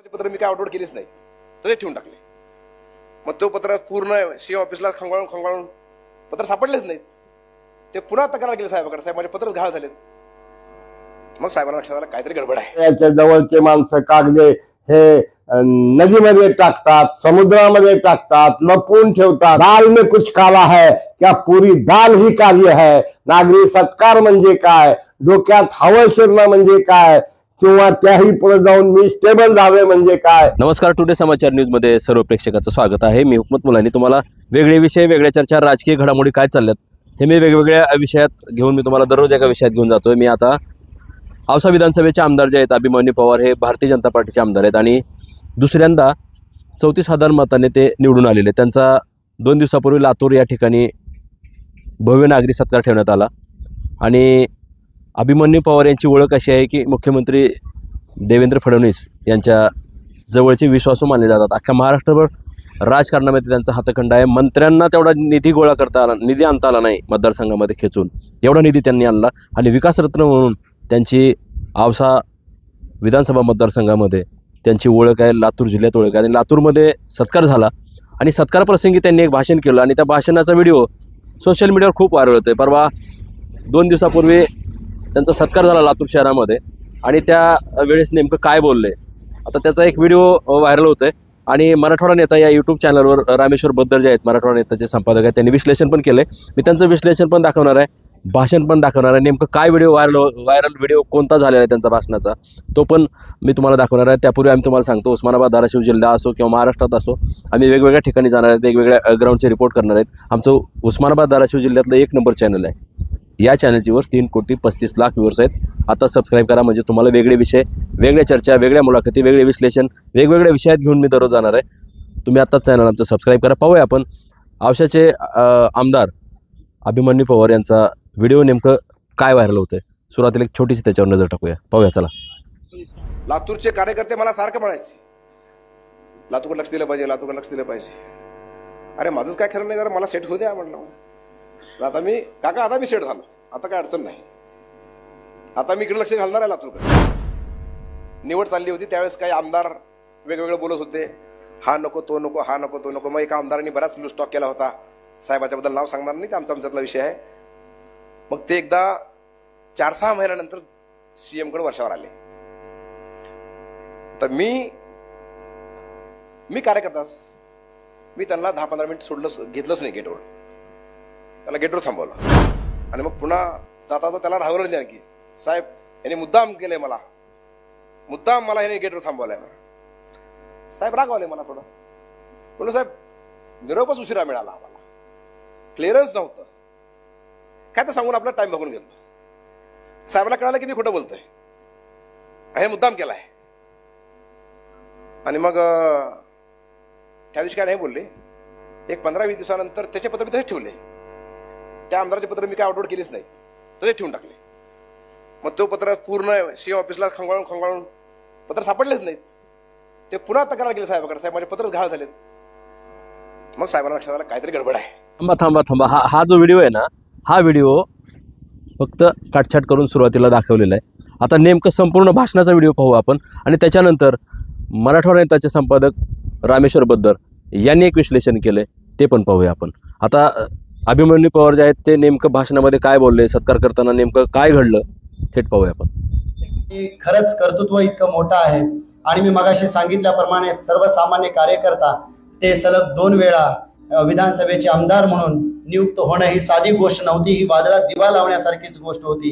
आमदाराचे पत्र मी काय अपलोड केलीच नाही, तसेच ठेवून टाकले. मग तो पत्र पूर्ण सीएम ऑफिसला खंगाळून पत्र सापडलेच नाहीत. ते पुन्हा तक्रार केली साहेबाकडे, साहेब माझे पत्रच घाळ झालेत. मग साहेबांना लक्षात आलं काहीतरी गडबड आहे. याच्या जवळचे माणसं कागदे हे नदीमध्ये टाकतात, समुद्रामध्ये टाकतात, लपवून ठेवतात. दाल में कुछ काला है क्या, पूरी दाल ही काली है. नागरी सत्कार म्हणजे काय, डोक्यात हवं शिरणं म्हणजे काय, किंवा त्याही पुढे जाऊन मी स्टेबल झाले म्हणजे काय. नमस्कार, टुडे समाचार न्यूज मध्ये सर्व प्रेक्षकाचं स्वागत आहे. मी हुकमत मुलानी तुम्हाला वेगळे विषय, वेगळ्या चर्चा, राजकीय घडामोडी काय चालल्यात हे मी वेगवेगळ्या विषयात घेऊन मी तुम्हाला दररोज एका विषयात घेऊन जातोय. मी आता औसा विधानसभेचे आमदार जे आहेत अभिमन्यू पवार हे भारतीय जनता पार्टीचे आमदार आहेत आणि दुसऱ्यांदा 34,000 मताने ते निवडून आलेले. त्यांचा 2 दिवसापूर्वी लातूर या ठिकाणी भव्य नागरी सत्कार ठेवण्यात आला आणि अभिमन्यू पवार यांची ओळख अशी आहे की मुख्यमंत्री देवेंद्र फडणवीस यांच्या जवळचे विश्वासू मानले जातात. अख्ख्या महाराष्ट्रभर राजकारणामध्ये त्यांचा हातखंड आहे. मंत्र्यांना तेवढा निधी गोळा करता आला, निधी आणता आला नाही मतदारसंघामध्ये खेचून, एवढा निधी त्यांनी आणला आणि विकासरत्न म्हणून त्यांची औसा विधानसभा मतदारसंघामध्ये त्यांची ओळख आहे, लातूर जिल्ह्यात ओळख आहे. आणि लातूरमध्ये सत्कार झाला आणि सत्कारप्रसंगी त्यांनी एक भाषण केलं आणि त्या भाषणाचा व्हिडिओ सोशल मीडियावर खूप व्हायरल होतो आहे. परवा 2 दिवसापूर्वी त्यांचा सत्कार झाला लातूर शहरामध्ये आणि त्या वेळेस नेमकं काय बोलले, आता त्याचा एक व्हिडिओ व्हायरल होतो आहे. आणि मराठवाडा नेता या यूट्यूब चॅनलवर रामेश्वर बद्दर जे आहेत मराठवाडा नेताचे संपादक आहेत, त्यांनी विश्लेषण पण केलं आहे. मी त्यांचं विश्लेषण पण दाखवणार आहे, भाषण पण दाखवणार आहे. नेमकं काय व्हायरल व्हिडिओ कोणता झालेला आहे त्यांचा भाषणाचा तो पण मी तुम्हाला दाखवणार आहे. त्यापूर्वी आम्ही तुम्हाला सांगतो, उस्मानाबाद धाराशिव जिल्हा असो किंवा महाराष्ट्रात असो, आम्ही वेगवेगळ्या ठिकाणी जाणार आहेत, वेगवेगळ्या ग्राउंडचे रिपोर्ट करणार आहेत. आमचं उस्मानाबाद धाराशिव जिल्ह्यातलं 1 नंबर चॅनल आहे. या चॅनलची वर 3,35,00,000 व्ह्यूअर्स आहेत. आता सबस्क्राईब करा, म्हणजे तुम्हाला वेगळे विषय, वेगळ्या चर्चा, वेगळ्या मुलाखती, वेगळे विश्लेषण, वेगवेगळ्या विषयात घेऊन मी दररोज जाणार आहे. तुम्ही आत्ताच चॅनल आमचं सबस्क्राईब करा. पाहूया आपण औशाचे आमदार अभिमन्यू पवार यांचा व्हिडिओ नेमकं काय व्हायरल होतंय. सुरुवातीला एक छोटीशी त्याच्यावर नजर टाकूया, पाहूया चला. लातूरचे कार्यकर्ते मला सारखं म्हणायचे लातूरकडे लक्ष दिलं पाहिजे, लातूरकडे लक्ष दिलं पाहिजे. अरे माझंच काय खरं नाही, जरा मला सेट होऊ द्या म्हटलं. आता मी सेट झालो, आता काय अडचण नाही. आता मी इकडे लक्ष घालणार आहे लातूरकडे. निवड चालली होती त्यावेळेस काही आमदार वेगवेगळे बोलत होते, हा नको तो नको, हा नको तो नको. मग एका आमदारांनी बराच लूज टॉक केला होता. साहेबाच्या बद्दल नाव सांगणार नाही, ते आमच्यातला विषय आहे. मग ते एकदा 4-6 महिन्यानंतर सीएम कडे वर्षावर आले. तर मी कार्यकर्ताच मी त्यांना 10-15 मिनिट घेतलंच नाही गेटवर. त्याला गेटवर थांबवलं आणि मग पुन्हा जाता त्याला राहवलं नाही की साहेब याने मुद्दाम केलंय, मुद्दाम मला याने गेटवर थांबवलंय. साहेब रागवले मला थोडं. म्हणून साहेब निरोपच उशिरा मिळाला, आम्हाला क्लिअरन्स नव्हतं काय तर सांगून आपला टाइम बघून घेतला. साहेबाला कळालं की मी खोटं बोलतोय, हे मुद्दाम केलाय. आणि मग त्या दिवशी काय नाही बोलले. एक 15-20 दिवसानंतर त्याचे पत्र मी तसेच ठेवले. त्या आमदाराचे पत्र मी काय अपलोड केलीच नाही, तसेच ठेवून टाकले. मग तो पत्र पूर्ण सीएम ऑफिसला खंगाळून पत्र सापडलेच नाहीत. ते पुन्हा तक्रार केली साहेबाकडे, साहेब माझे पत्रच घाळ झालेत. मग साहेबांना लक्षात आलं काहीतरी गडबड आहे. थांबा. हा जो व्हिडिओ आहे ना, हा व्हिडिओ फक्त काटछाट करून सुरुवातीला दाखवलेला आहे. आता नेमकं संपूर्ण भाषणाचा व्हिडिओ पाहू आपण आणि त्याच्यानंतर मराठवाडा नेताचे संपादक रामेश्वर बद्दर यांनी एक विश्लेषण केलंय, ते पण पाहूया आपण. आता अभिमन्यू पवार जे आहेत ते नेमकं भाषणामध्ये काय बोलले, सत्कार करताना नेमकं काय घडलं, थेट पाहूया आपण. खरंच कर्तृत्व इतकं मोठं आहे आणि मी मगाशी सांगितल्याप्रमाणे सर्वसामान्य कार्यकर्ता ते सलग 2 वेळा विधानसभेचे आमदार म्हणून नियुक्त होणं ही साधी गोष्ट नव्हती. ही वादळात दिवा लावण्यासारखीच गोष्ट होती.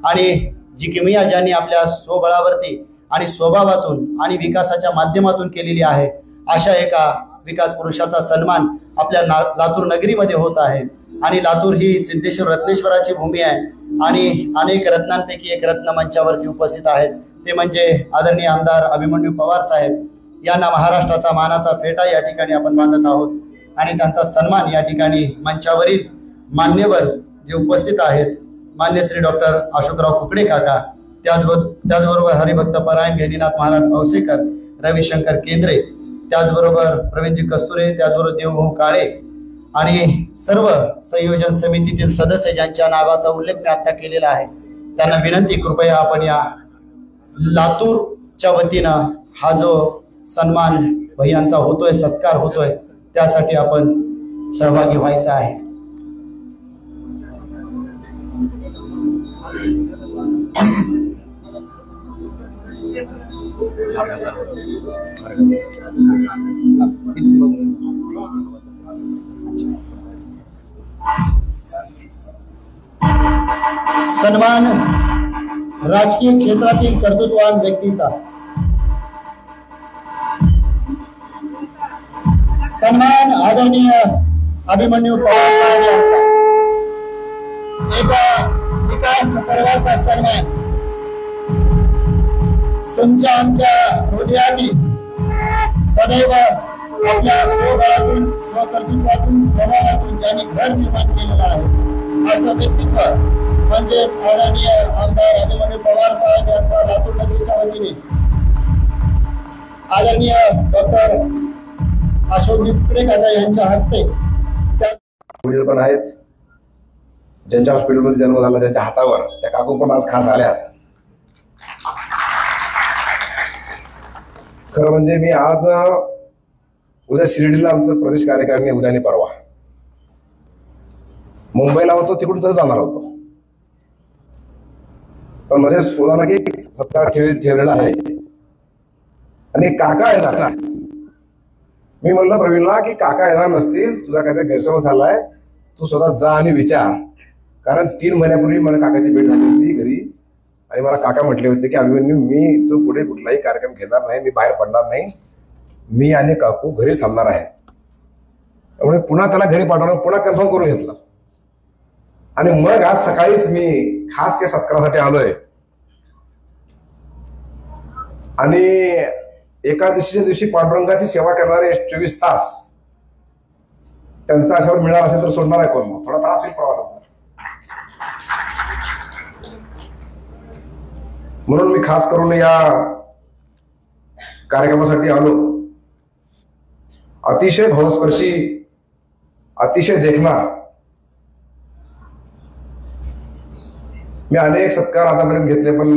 आणि जी किमया ज्यांनी आपल्या स्वबळावरती आणि स्वभावातून आणि विकासाच्या माध्यमातून केलेली आहे, अशा एका विकास पुरुषाचा सन्मान आपल्या लातूर नगरीमध्ये होत आहे. आणि लातूर ही सिद्धेश्वर रत्नेश्वराची भूमी आहे आणि अनेक रत्नांपैकी एक रत्न मंचावरती उपस्थित आहेत, ते म्हणजे आदरणीय आमदार अभिमन्यू पवार साहेब. यांना महाराष्ट्राचा मानाचा फेटा या ठिकाणी आपण बांधत आहोत आणि त्यांचा सन्मान या ठिकाणी मंचावरील मान्यवर जे उपस्थित आहेत, मान्य श्री डॉक्टर अशोकराव कुकडे काका, त्याचबरोबर हरिभक्त परायण गहिनीनाथ महाराज औसेकर, रविशंकर केंद्रे, त्याचबरोबर प्रवीणजी कस्तुरे, त्याचबरोबर देवभाऊ काळे आणि सर्व संयोजन समितीतील सदस्य ज्यांच्या नावाचा उल्लेख मी आता केलेला आहे, त्यांना विनंती, कृपया आपण या लातूरच्या वतीनं हा जो सन्मान भैयांचा होतोय, सत्कार होतोय, त्यासाठी आपण सहभागी व्हायचं आहे. सन्मान राजकीय क्षेत्रातील कर्तृत्ववान व्यक्तीचा, सन्मान आदरणीय अभिमन्यू पवार साहेब यांचा, एका विकास पर्वाचा सन्मान तुमच्या आमच्या हृदयातील सदैव आपल्या स्वबळातून, स्वकर्तृत्वातून, स्वभावातून ज्यांनी घर निर्माण केलेलं आहे असं व्यक्तित्व म्हणजेच आदरणीय आमदार अभिमन्यू पवार साहेब यांचा लातूर नगरीच्या वतीने आदरणीय डॉक्टर अशोक पिंपळेकर यांच्या हस्ते वडील पण आहेत, ज्यांच्या हॉस्पिटलमध्ये जन्म झाला त्यांच्या हातावर, त्या काकू पण आज खास आल्या. खरं म्हणजे मी आज उद्या शिर्डीला आमचं प्रदेश कार्यकारिणी उद्या आणि परवा मुंबईला होतो, तिकडून तर जाणार होतो, पण मध्येच फोन आला की सत्कार ठेवलेला आहे आणि काका येणार ना. मी म्हणलं प्रवीणला की काका येणार नसतील, तुझा काहीतरी गैरसमज झालाय, तू स्वतः जा आणि विचार. कारण 3 महिन्यापूर्वी मला काकाची भेट झाली होती घरी आणि मला काका म्हटले होते की अभिमन्यू, मी तू पुढे कुठलाही कार्यक्रम घेणार नाही, मी बाहेर पडणार नाही, मी आणि काकू घरीच थांबणार आहे. त्यामुळे पुन्हा त्याला घरी पाठवलं, पुन्हा कन्फर्म करून घेतलं आणि मग आज सकाळीच मी खास या सत्कारासाठी आलोय. आणि एकादशीच्या दिवशी पांडुरंगाची सेवा करणारे 24 तास त्यांचा आशीर्वाद मिळणार असेल तर सोडणार आहे कोण? थोडा त्रास होईल प्रवासाचा. म्हणून मी खास करून या कार्यक्रमासाठी आलो. अतिशय भावस्पर्शी, अतिशय देखणा. मी अनेक सत्कार आतापर्यंत घेतले, पण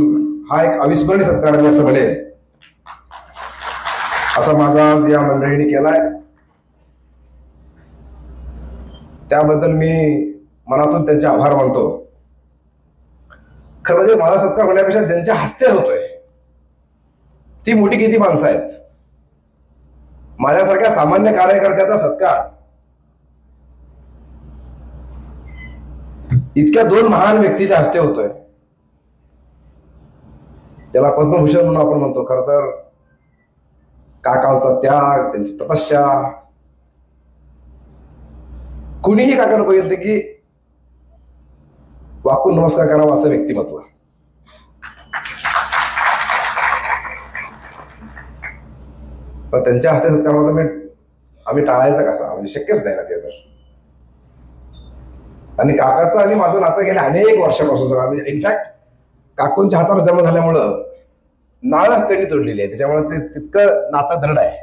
हा एक अविस्मरणीय सत्कार मी असं म्हणेन, असा माझा आज या मंडळीने केलाय. त्याबद्दल मी मनातून त्यांचे आभार मानतो. खरं म्हणजे माझा सत्कार होण्यापेक्षा त्यांच्या हस्ते होतोय, ती मोठी किती माणसं आहेत. माझ्यासारख्या सामान्य कार्यकर्त्याचा सत्कार इतक्या 2 महान व्यक्तीच्या हस्ते होतोय, त्याला पद्मभूषण म्हणून आपण म्हणतो. खरं तर काकांचा त्याग, त्यांची तपस्या, कुणीही काकांना बघितलं की वाकून नमस्कार करावा असं व्यक्तिमत्व. पण त्यांच्या हस्ते सत्कार होता, आम्ही टाळायचं कसा, म्हणजे शक्यच नाही ना ते. तर आणि काकाचं आणि माझं नातं गेल्या अनेक वर्षापासून, म्हणजे इनफॅक्ट काकूंच्या हातावर जन्म झाल्यामुळं नाळच त्यांनी तोडलेली आहे, त्याच्यामुळे ते तितकं नातं दृढ आहे.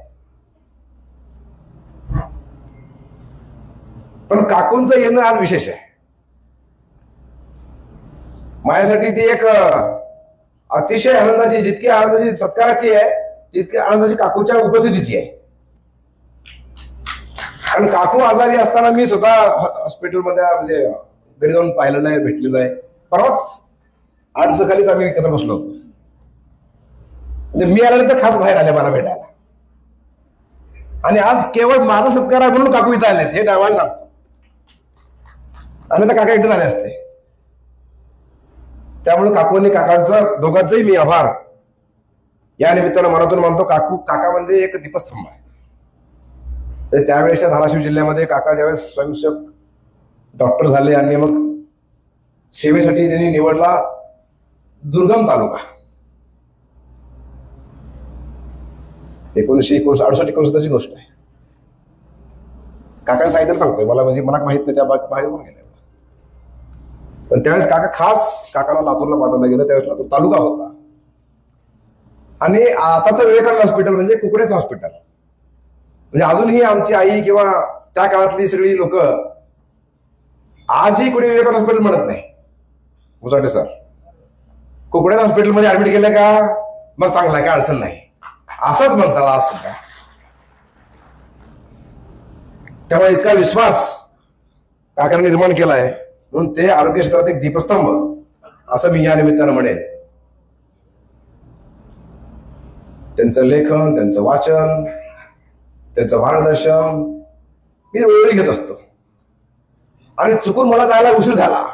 पण काकूंचं येणं आज विशेष आहे माझ्यासाठी. ती एक अतिशय आनंदाची, जितकी आनंदाची सत्काराची आहे तितकी आनंदाची काकूच्या उपस्थितीची आहे. कारण काकू आजारी असताना मी स्वतः हॉस्पिटलमध्ये म्हणजे घरी जाऊन पाहिलेलं आहे, भेटलेलो आहे. परवाच 8 दिवसाखालीच आम्ही एकत्र बसलो होतो. म्हणजे मी आल्यानंतर खास बाहेर आले मला भेटायला, आणि आज केवळ माझा सत्कार आहे म्हणून काकू इथं आले, हे डायवान सांगतो. आणि आता काका इथं झाले असते. त्यामुळे काकूंनी, काकांचं दोघांचंही मी आभार या निमित्तानं मनातून मानतो. काका म्हणजे एक दीपस्तंभ आहे. त्यावेळेसच्या धाराशिव जिल्ह्यामध्ये काका ज्यावेळेस स्वयंसेवक डॉक्टर झाले आणि मग सेवेसाठी त्यांनी निवडला दुर्गम तालुका. 1968-69 ची गोष्ट आहे. काकाने सांगितलं सांगतोय मला, म्हणजे मला माहित नाही, त्या बाहेर पण गेले. पण त्यावेळेस काकाला लातूरला पाठवलं गेलं. त्यावेळेस लातूर तालुका होता. आणि आताचं विवेकानंद हॉस्पिटल म्हणजे कुकडेचं हॉस्पिटल. म्हणजे अजूनही आमची आई किंवा त्या काळातली सगळी लोक आजही कुठे विवेकानंद हॉस्पिटल म्हणत नाही. मुसाटे सर कुकडेचं हॉस्पिटलमध्ये ऍडमिट केलं का, मग चांगला काय अडचण नाही. असंच म्हणतात आज सुद्धा. त्यामुळे इतका विश्वास काकांनी निर्माण केलाय म्हणून ते आरोग्य क्षेत्रात एक दीपस्तंभ असं मी या निमित्तानं म्हणेन. त्यांचं लेखन, त्यांचं वाचन, त्यांचं मार्गदर्शन मी वेळोवेळी घेत असतो. आणि चुकून मला जायला उशीर झाला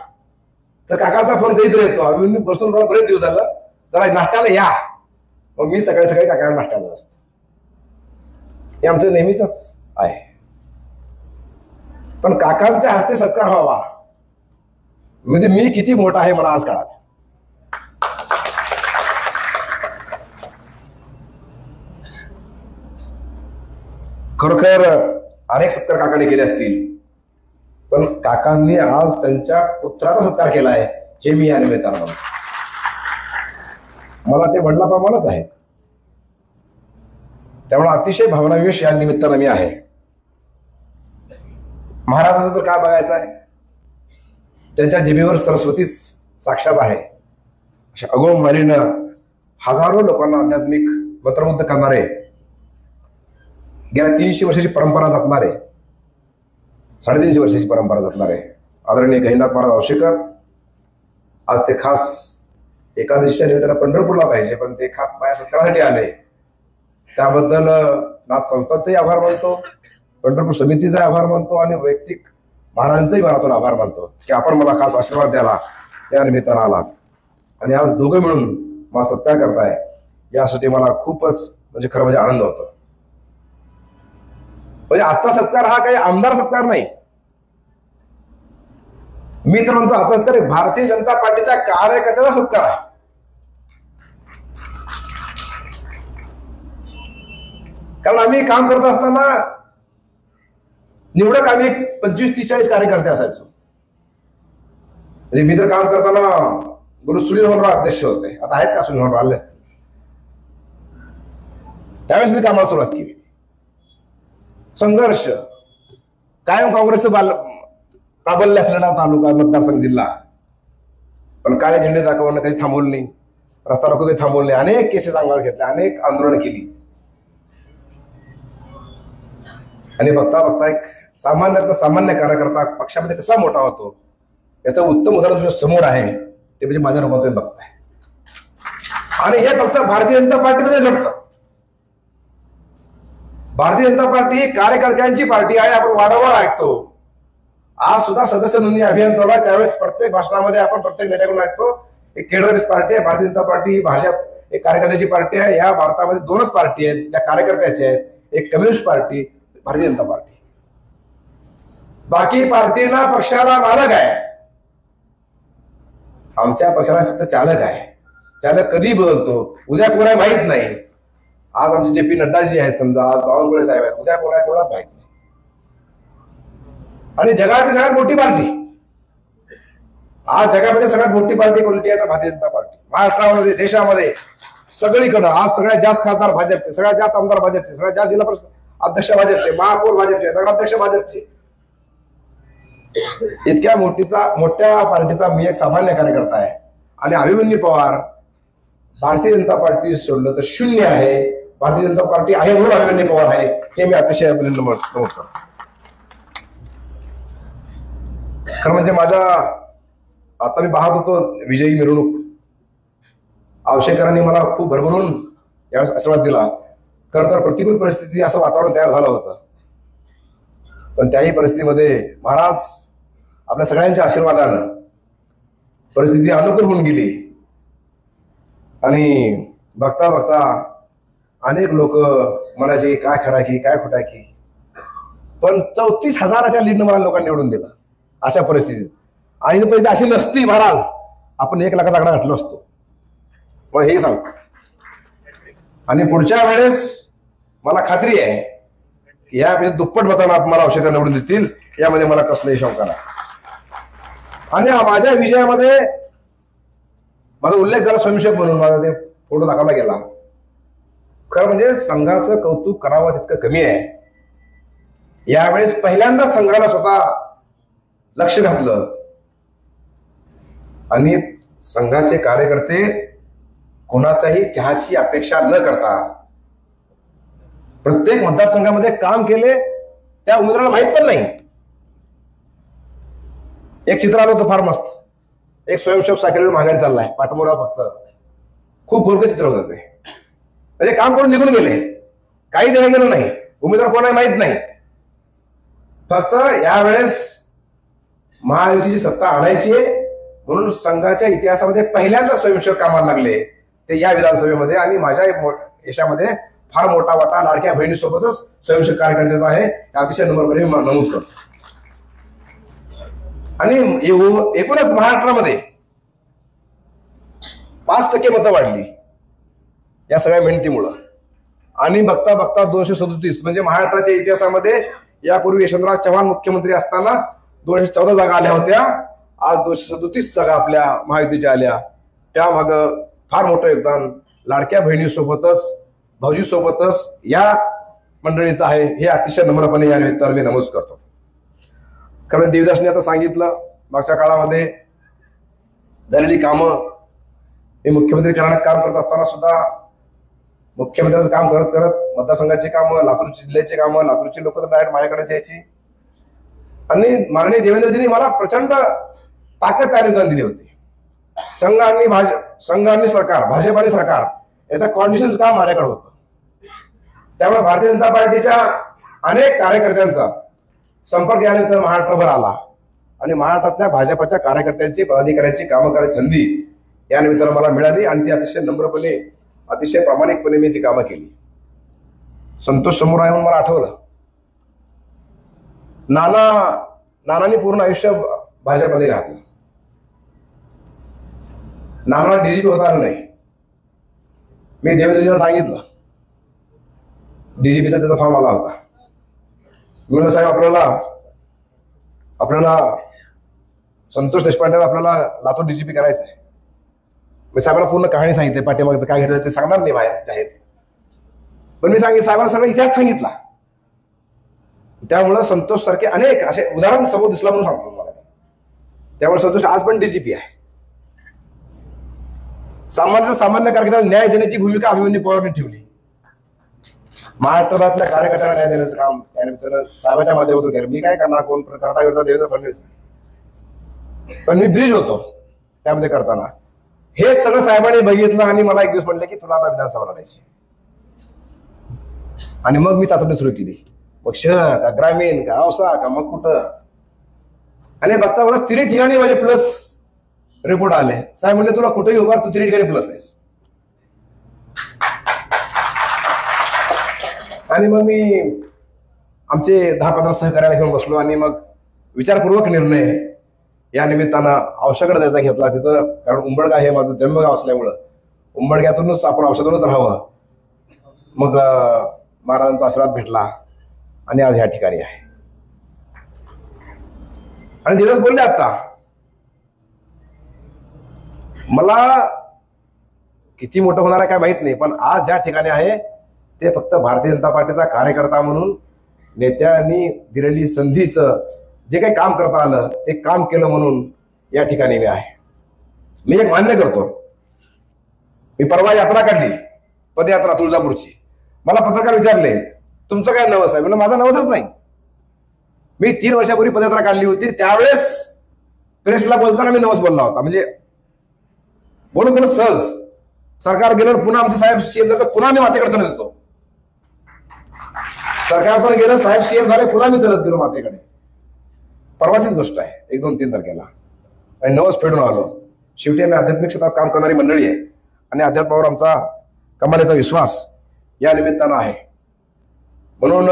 तर काकाचा फोन कधीतरी येतो, अभिमन्यू बसून मला बरेच दिवस झालं, जरा नाश्त्याला या. मग मी सकाळी सकाळी काकाला नाश्त्याला असतो. हे आमचं नेहमीच आहे. पण काकांच्या हाती सत्कार व्हावा म्हणजे मी किती मोठा आहे मला आज कळालं. खरोखर अनेक सत्कार काकांनी केले असतील, पण काकांनी आज त्यांच्या पुत्राचा सत्कार केलाय हे मी या निमित्तानं म्हणतो. मला ते वडिलाप्रमाणेच आहे. त्यामुळे अतिशय भावनाविश या निमित्तानं मी आहे. महाराजांचं तर काय बघायचं आहे, त्यांच्या जिभेवर सरस्वती साक्षात आहे. अशा अगोमवारीनं हजारो लोकांना आध्यात्मिक मंत्रमुग्ध करणारे, गेल्या 300 वर्षाची परंपरा जपणारे, 350 वर्षाची परंपरा जपणारे आदरणीय गहिनाथ महाराज औशेकर आज ते खास एकादशीच्या निमित्तानं पंढरपूरला पाहिजे, पण ते खास माझ्या सत्कारासाठी आले. त्याबद्दल नाथ संस्थांचाही आभार मानतो, पंढरपूर समितीचा आभार मानतो आणि वैयक्तिक महाराजांचाही मनातून आभार मानतो की आपण मला खास आशीर्वाद द्यायला या निमित्तानं आलात आणि आज दोघं मिळून मला सत्कार करताय. यासाठी मला खूपच म्हणजे खरं म्हणजे आनंद होतो. म्हणजे आजचा सत्कार हा काही आमदार सत्कार नाही. मी तर म्हणतो आजचा सत्कार भारतीय जनता पार्टीच्या कार्यकर्त्याचा सत्कार आहे. कारण आम्ही काम करत असताना निवडक आम्ही 25-30-40 कार्यकर्ते असायचो. म्हणजे मी तर काम करताना गुरु सुनील होनराव अध्यक्ष होते. आता आहेत का सुनील होनराव? आले. त्यावेळेस मी कामाला सुरुवात केली. संघर्ष कायम काँग्रेसचं प्राबल्य असलेला तालुका मतदारसंघ जिल्हा, पण काळे झेंडे दाखवणं काही थांबवलं नाही, रस्ता रोको काही थांबवलं नाही, अनेक केसेस अंगावर घेतल्या, अनेक आंदोलन केली. आणि बघता बघता एक सामान्यातला सामान्य कार्यकर्ता पक्षामध्ये कसा मोठा होतो याचं उत्तम उदाहरण तुझ्या समोर आहे. ते म्हणजे माझ्या रूपात तुम्ही बघताय. आणि हे फक्त भारतीय जनता पार्टीमध्ये घडतं. भारतीय जनता पार्टी ही कार्यकर्त्यांची पार्टी आहे. आपण वारंवार ऐकतो. आज सुद्धा सदस्य नोंदणी अभियान चालू आहे, त्यावेळेस प्रत्येक भाषणामध्ये आपण प्रत्येक नेत्याकडून ऐकतो एक केडर पार्टी आहे. भारतीय जनता पार्टी ही भाजप एक कार्यकर्त्याची पार्टी आहे. या भारतामध्ये दोनच पार्टी आहेत त्या कार्यकर्त्याच्या आहेत, एक communist party, Bharatiya Janata party. बाकी पार्टीना पक्षाला मालक आहे, आमच्या पक्षाला फक्त चालक आहे. चालक कधी बदलतो, उद्या कोण आहे माहित नाही. आज आमचे जे.पी. नड्डाजी आहेत, समजा आज बावनकुळे साहेब आहेत, उद्या कोण आहे कोणाच माहित नाही. आणि जगातली सगळ्यात मोठी पार्टी, आज जगामध्ये सगळ्यात मोठी पार्टी कोणती आहे तर भारतीय जनता पार्टी. महाराष्ट्रामध्ये, देशामध्ये सगळीकडे आज सगळ्यात जास्त खासदार भाजपचे, सगळ्यात जास्त आमदार भाजपचे, सगळ्यात जास्त जिल्हा परिषद अध्यक्ष भाजपचे, महापौर भाजपचे, नगराध्यक्ष भाजपचे. इतक्या मोठ्या पार्टीचा मी एक सामान्य कार्यकर्ता आहे. आणि अभिमन्यू पवार भारतीय जनता पार्टी सोडलं तर शून्य आहे. भारतीय जनता पार्टी आहे म्हणून अभिमन्यू पवार आहे, हे मी अतिशय नमूद करतो. खरं म्हणजे माझ्या आता मी पाहत होतो विजयी मिरवणूक, औशेकरांनी मला खूप भरभरून यावेळेस आशीर्वाद दिला. खरं तर प्रतिकूल परिस्थिती असं वातावरण तयार झालं होतं, पण त्याही परिस्थितीमध्ये महाराज आपल्या सगळ्यांच्या आशीर्वादानं परिस्थिती अनुकूल होऊन गेली. आणि बघता बघता अनेक लोक म्हणायचे काय खरा की काय खोटा की, पण 34,000च्या लीडनं मला लोकांनी निवडून दिलं अशा परिस्थितीत. आणि परिस्थिती अशी नसती महाराज आपण 1 लाखाचा आकडा घातलो असतो. मग हे सांग. आणि पुढच्या वेळेस मला खात्री आहे की यापेक्षा दुप्पट मतांना मला औषधं निवडून देतील, यामध्ये मला कसलाही शंका नाही. आणि माझ्या विजयामध्ये माझा उल्लेख झाला स्वयंसेवक म्हणून, माझा ते फोटो दाखवला गेला. खरं म्हणजे संघाचं कौतुक करावं तितकं कमी आहे. यावेळेस पहिल्यांदा संघाला स्वतः लक्ष घातलं आणि संघाचे कार्यकर्ते कोणाचाही चहाची अपेक्षा न करता प्रत्येक मतदारसंघामध्ये काम केले त्या उमेदवाराला माहित पण नाही. एक चित्र आलं होतं फार मस्त, एक स्वयंसेवक सायकलीवर माघारी चाललाय, पाठमोरा फक्त, खूप बोलकं चित्र होतं ते. म्हणजे काम करून निघून गेले, काही देणं गेलं नाही, उमेदवार कोण आहे माहित नाही. फक्त यावेळेस महायुतीची सत्ता आणायची आहे म्हणून संघाच्या इतिहासामध्ये पहिल्यांदा स्वयंसेवक कामाला लागले ते या विधानसभेमध्ये. आणि माझ्या यशामध्ये फार मोठा वाटा लाडक्या बहिणीसोबतच स्वयंसेवक कार्यकर्त्याचा आहे, अतिशय नम्रपणे नमूद करतो. आणि एकूणच महाराष्ट्रामध्ये 5% मतं वाढली या सगळ्या मेहनतीमुळं. आणि बघता बघता 237 म्हणजे महाराष्ट्राच्या इतिहासामध्ये यापूर्वी यशवंतराव चव्हाण मुख्यमंत्री असताना 214 जागा आल्या होत्या, आज 237 जागा आपल्या महायुतीच्या आल्या. त्यामाग फार मोठं योगदान लाडक्या बहिणीसोबतच भाऊजीसोबतच या मंडळीचं आहे, हे अतिशय नम्रपणे या निमित्तानं मी नमूद करतो. कारण देवीदासने आता सांगितलं मागच्या काळामध्ये झालेली कामं. मी मुख्यमंत्री करण्यात काम करत असताना सुद्धा मुख्यमंत्र्यांचं काम करत करत मतदारसंघाची कामं, लातूर जिल्ह्याची कामं, लातूरची लोक तर डायरेक्ट माझ्याकडेच यायची. आणि माननीय देवेंद्रजींनी मला प्रचंड ताकद त्या निमित्तानं दिली होती. संघ आणि सरकार, भाजप आणि सरकार याचं कॉर्डिनेशनचं काम माझ्याकडे होतं. त्यामुळे भारतीय जनता पार्टीच्या अनेक कार्यकर्त्यांचा संपर्क यानंतर महाराष्ट्रभर आला आणि महाराष्ट्रातल्या भाजपच्या कार्यकर्त्यांची, पदाधिकाऱ्यांची कामं करायची संधी या निमित्तानं मला मिळाली आणि ती अतिशय नम्रपणे, अतिशय प्रामाणिकपणे मी ती कामं केली. संतोष समोर आहे म्हणून मला आठवलं, नानांनी पूर्ण आयुष्य भाजपमध्ये घातलं. नाना डीजीपी होता नाही. मी देवेंद्रजीला सांगितलं, डीजीपीचा त्याचा फॉर्म आला होता. म्हणलं साहेब आपल्याला संतोष देशपांडे आपल्याला लातूर डीजीपी करायचं आहे. मी साहेबांना पूर्ण कहाणी सांगितली, पाठीमागचं काय घडलं ते सांगणार नाही बाहेर जाहीर, पण मी साहेबांना सगळा इतिहास सांगितला. त्यामुळे संतोष सारखे अनेक असे उदाहरण समोर दिसला म्हणून सांगतो मला. त्यामुळे संतोष आज पण डीजीपी आहे. सामान्य कार्यकर्त्याला न्याय देण्याची भूमिका अभिमन्यू पवारांनी ठेवली. महाराष्ट्रातल्या कार्यकर्त्यांना न्याय देण्याचं काम त्यानिमित्तानं साहेबाच्या माध्यमातून केलं. मी काय करणार, कोण करता करता देवेंद्र फडणवीस, पण मी ब्रिज होतो त्यामध्ये करताना. हे सगळं साहेबांनी बघितलं आणि मला एक दिवस म्हणले की तुला आता विधानसभा लढायची. आणि मग मी चाचपणी सुरू केली. मग शहर का ग्रामीण का औसा का मग कुठं, आणि बघता बघता 3 ठिकाणी माझे प्लस रिपोर्ट आले. साहेब म्हणले तुला कुठेही उभार, तू 3 ठिकाणी प्लस आहेस. आणि मग मी आमचे 10-15 सहकार्याला घेऊन बसलो आणि मग विचारपूर्वक निर्णय या निमित्तानं औषधाकडे जायचा घेतला तिथं. कारण उंबडगा हे माझं जन्मगाव असल्यामुळं उंबडग्यातूनच आपण औषधातूनच राहावं. मग महाराजांचा आशीर्वाद भेटला आणि आज ह्या ठिकाणी आहे. आणि दिवस बोलले आता मला किती मोठं होणार आहे काय माहित नाही, पण आज ज्या ठिकाणी आहे ते फक्त भारतीय जनता पार्टीचा कार्यकर्ता म्हणून नेत्यांनी दिलेली संधीचं जे काही काम करता आलं ते काम केलं म्हणून या ठिकाणी मी आहे. मी एक मान्य करतो, मी परवा यात्रा काढली, पदयात्रा तुळजापूरची. मला पत्रकार विचारले तुमचं काय नवस आहे, म्हणजे माझा नवसच नाही. मी 3 वर्षापूर्वी पदयात्रा काढली होती, त्यावेळेस प्रेसला बोलताना मी नवस बोलला होता. म्हणजे बोलून सहज सरकार गेलं पुन्हा आमचे साहेब सीएम झाले, पुन्हा मी मातेकडे चलत येतो. सरकार पण गेलं, साहेब सीएम झाले, पुन्हा मी चलत गेलो मातेकडे. परवाचीच गोष्ट आहे, 1-2-3 तारखेला. आणि नवस फेडून आलो. शेवटी आम्ही आध्यात्मिक क्षेत्रात काम करणारी मंडळी आहे आणि अध्यात्मावर आमचा कमालीचा विश्वास या निमित्तानं आहे. म्हणून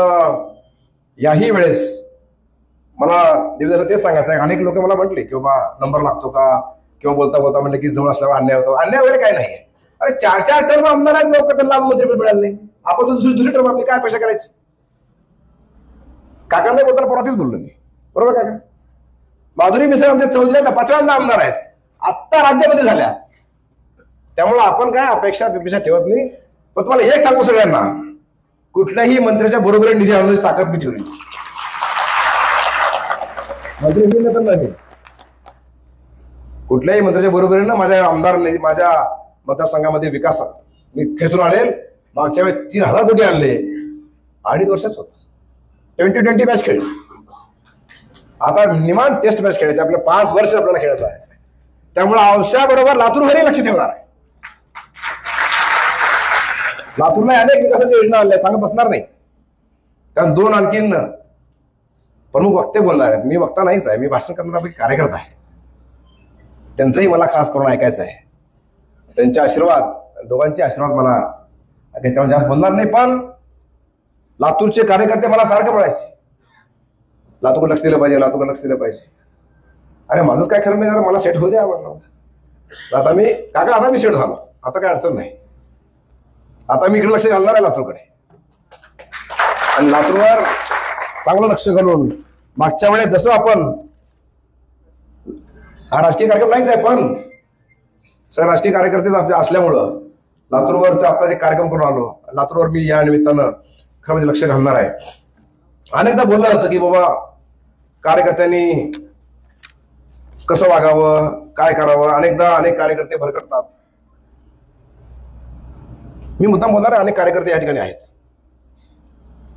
याही वेळेस मला देवीदास तेच सांगायचं आहे. अनेक लोक मला म्हटले की बाबा नंबर लागतो का, किंवा बोलता बोलता म्हणले की जवळ असल्यावर अन्याय होतो. अन्याय वगैरे काय नाही. अरे 4 टर्म आमदार आहेत लोक, त्यांना मंत्रिपद मिळालं नाही. आपण तर दुसरी टर्म आपली काय पैसा करायची. काकांना बोलताना परवातीच बोललो मी, बरोबर काका. माधुरी मिसळ आमच्या 5व्यांदा आमदार आहेत, आत्ता राज्यामध्ये झाल्या. त्यामुळे आपण काय अपेक्षा ठेवत नाही. पण तुम्हाला एक सांगतो सगळ्यांना, कुठल्याही मंत्र्याच्या बरोबर निधी आणण्याची ताकद मी ठेवली नाही. कुठल्याही मंत्र्याच्या बरोबरीनं माझ्या आमदार माझ्या मतदारसंघामध्ये विकास मी खेचून आणेल. मागच्या वेळेस 3,000 कोटी आणले. 2.5 वर्षच होता. 2020 मॅच खेळली. आता निमान टेस्ट मॅच खेळायची, आपल्या 5 वर्ष आपल्याला खेळत राहायचं. त्यामुळे औषधाबरोबर लातूर घरी लक्ष ठेवणार आहे. लातूरला अनेक विकासाच्या योजना आणल्या, सांगत बसणार नाही, कारण 2 आणखीन प्रमुख वक्ते बोलणार आहेत. मी वक्ता नाहीच आहे, मी भाषण करणारा कार्यकर्ता आहे. त्यांचंही मला खास करून ऐकायचं आहे. त्यांचे आशीर्वाद, दोघांचे आशीर्वाद मला त्यामुळे जास्त बोलणार नाही. पण लातूरचे कार्यकर्ते मला सारखं म्हणायचे, लातूर लक्ष दिलं पाहिजे, लातूर लक्ष दिलं पाहिजे. अरे माझंच काय खरं नाही, जरा मला सेट होऊ द्या म्हटलं. आता मी सेट झालो, आता काय अडचण नाही. आता मी इकडे लक्ष घालणार आहे लातूरकडे, आणि लातूरवर चांगलं लक्ष घालून मागच्या वेळेस जसं आपण, हा राजकीय कार्यक्रम नाहीच आहे, पण सर राजकीय कार्यकर्तेच असल्यामुळं लातूरवरचा आता जे कार्यक्रम करून आलो, लातूरवर मी या निमित्तानं खरं म्हणजे लक्ष घालणार आहे. अनेकदा बोललं जातं की बाबा कार्यकर्त्यांनी कसं वागावं, काय करावं. अनेकदा अनेक कार्यकर्ते भरकटतात. मी मुद्दाम बोलणार आहे, अनेक कार्यकर्ते या ठिकाणी आहेत.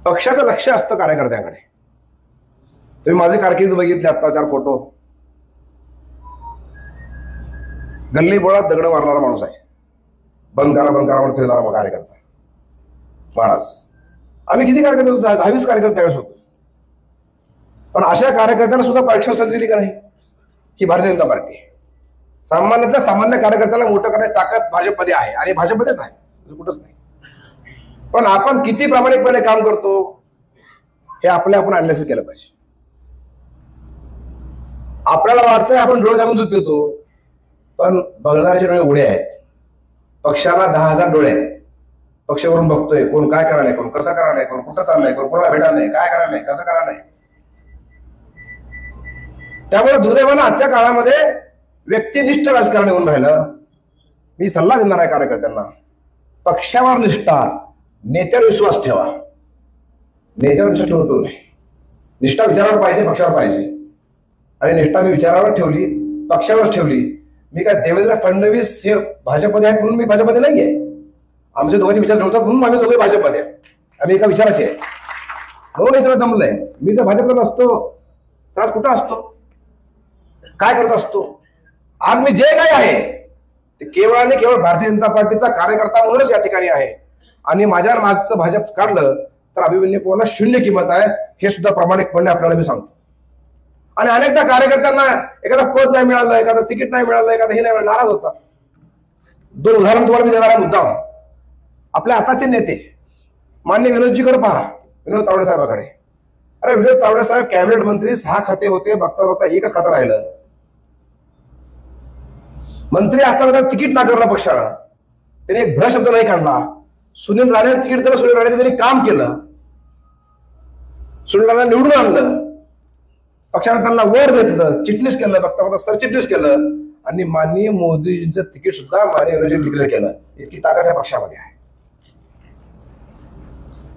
पक्षाचं लक्ष असतं कार्यकर्त्यांकडे. तुम्ही माझे कारकीर्द बघितले, आता 4 फोटो. गल्ली बोळात दगड मारणारा माणूस आहे, बंद करा म्हणून फिरणारा कार्यकर्ता महाराज. आम्ही किती कार्यकर्ते होतो? 10-20 कार्यकर्ते त्यावेळेस होतो. पण अशा कार्यकर्त्यांना सुद्धा परीक्षा संधी दिली का नाही? ही भारतीय जनता पार्टी. सामान्यातल्या सामान्य कार्यकर्त्याला मोठं करण्याची ताकद भाजपमध्ये आहे, आणि भाजपमध्येच आहे, कुठंच नाही. पण आपण किती प्रामाणिकपणे काम करतो हे आपण अनालिसिस केलं पाहिजे. आपल्याला वाटतंय आपण डोळे झाकून दूध पितो, पण बघणाऱ्याचे डोळे उघडे आहेत. पक्षाला 10,000 डोळे आहेत. पक्षावरून बघतोय कोण काय करायलाय, कोण कसं करायलाय, कोण कुठं चाललंय, कोण कोणाला भेटायलाय, काय करायलाय, कसं करायलाय. त्यामुळे दुर्दैवानं आजच्या काळामध्ये व्यक्तिनिष्ठ राजकारण येऊन राहिलं. मी सल्ला देणार आहे कार्यकर्त्यांना, पक्षावर निष्ठा, नेत्यावर विश्वास ठेवा. नेत्यावर निष्ठा ठेवतो नाही, निष्ठा विचारावर पाहिजे, पक्षावर पाहिजे. आणि निष्ठा मी विचारावर ठेवली, पक्षावर ठेवली. मी काय देवेंद्र फडणवीस हे भाजपमध्ये आहेत म्हणून मी भाजपमध्ये नाहीये. आमचे दोघांचे विचार ठेवतात म्हणून आम्ही दोघे भाजपमध्ये आहे. आम्ही एका विचाराचे आहे म्हणून हे सगळं जमलंय. मी जर भाजपला नसतो तर आज कुठं असतो, काय करत असतो? आज मी जे काय आहे ते केवळ आणि केवळ भारतीय जनता पार्टीचा कार्यकर्ता म्हणूनच या ठिकाणी आहे. आणि माझ्या मागचं भाजप काढलं तर अभिमन्यू पवारला 0 किंमत आहे, हे सुद्धा प्रामाणिकपणे आपल्याला मी सांगतो. आणि अनेकदा कार्यकर्त्यांना एखादा पद नाही मिळालं, एखादं तिकीट नाही मिळालं, एखादं हे नाही, नाराज होता. 2 उदाहरण तुम्हाला मी देणार आहे मुद्दाम. आपल्या आताचे नेते मान्य विनोदजीकडे पहा, विनोद तावडे साहेबांकडे. अरे विनोद तावडे साहेब कॅबिनेट मंत्री, 6 खाते होते, बघता बघता एकच खातं राहिलं. मंत्री असताना तिकीट नाकारलं पक्षानं, त्याने एक भ्र शब्द नाही काढला. सुनील राणे तिकीट दिलं, सुनील राणेचं त्यांनी काम केलं, सुनील राणे निवडून आणलं, पक्षाने त्यांना वर घेतलं, चिटणीस केलं, बघता बघता सरचिटणीस केलं, आणि माननीय मोदीजींचं तिकीट सुद्धा माननीय विनोदजींनी डिक्लेअर केलं. इतकी ताकद या पक्षामध्ये आहे.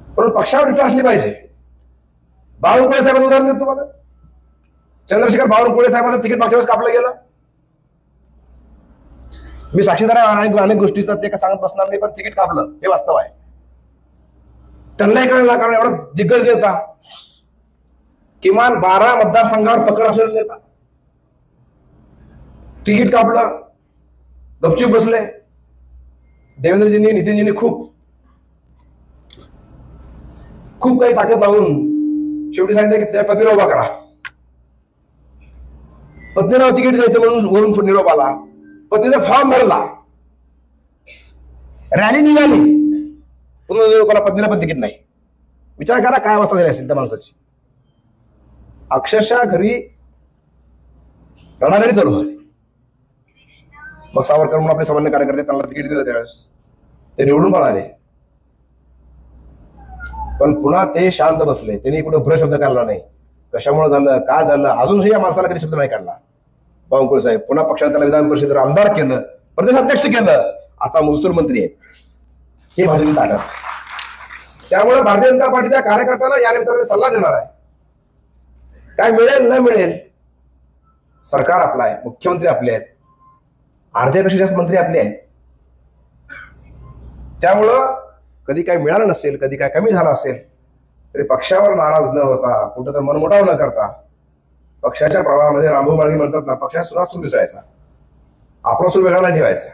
म्हणून पक्षावर निष्ठा असली पाहिजे. बावनकुळे साहेबांचं उदाहरण देतो तुम्हाला. चंद्रशेखर बावनकुळे साहेबांचं तिकीट मागच्या वेळेस कापलं गेलं. मी साक्षीदार आहे अनेक गोष्टीचं, ते का सांगत बसणार नाही, पण तिकीट कापलं हे वास्तव आहे. त्यांनाही कळलं, कारण एवढा दिग्गज नेता, किमान 12 मतदारसंघावर पकड असलेला नेता, तिकीट कापलं, गपचूप बसले. देवेंद्रजींनी, नितीनजींनी खूप काही ताकद लावून शेवटी सांगितलं की त्या पत्नीला उभा करा. पत्नीला तिकीट द्यायचं म्हणून वरून निरोप आला. पत्नीचा फॉर्म भरला, रॅली निघाली, पुन्हा पत्नीला पण तिकीट नाही. विचार करा काय अवस्था झाली असेल त्या माणसाची. अक्षरशः घरी रडारडी चालू झाली. मग सावरकर म्हणून आपले सामान्य कार्यकर्ते त्यांना तिकीट दिलं, त्यावेळेस ते निवडून पण आले. पण पुन्हा ते शांत बसले, त्यांनी कुठे भ्र शब्द काढला नाही. कशामुळे झालं, काय झालं, अजूनही या माणसाला कधी शब्द नाही काढला. बावनकुळे साहेब पुन्हा पक्षाने त्याला विधान परिषदेवर आमदार केलं, प्रदेशाध्यक्ष केलं, आता महसूल मंत्री आहेत. हे भाजपची ताकद. त्यामुळे भारतीय जनता पार्टीच्या कार्यकर्त्यांना या निमित्ताने सल्ला देणार आहे, काय मिळेल न मिळेल, सरकार आपलं आहे, मुख्यमंत्री आपले आहेत, अर्ध्यापेक्षा जास्त मंत्री आपले आहेत. त्यामुळं कधी काय मिळालं नसेल, कधी काय कमी झालं असेल, तरी पक्षावर नाराज न होता, कुठं तर मनमोठाव न करता, पक्षाच्या प्रवाहामध्ये रामभाऊ माळगी म्हणतात ना, पक्षाच्या सुरात सूर मिसळायचा, आपला सूर वेगळा नाही ठेवायचा.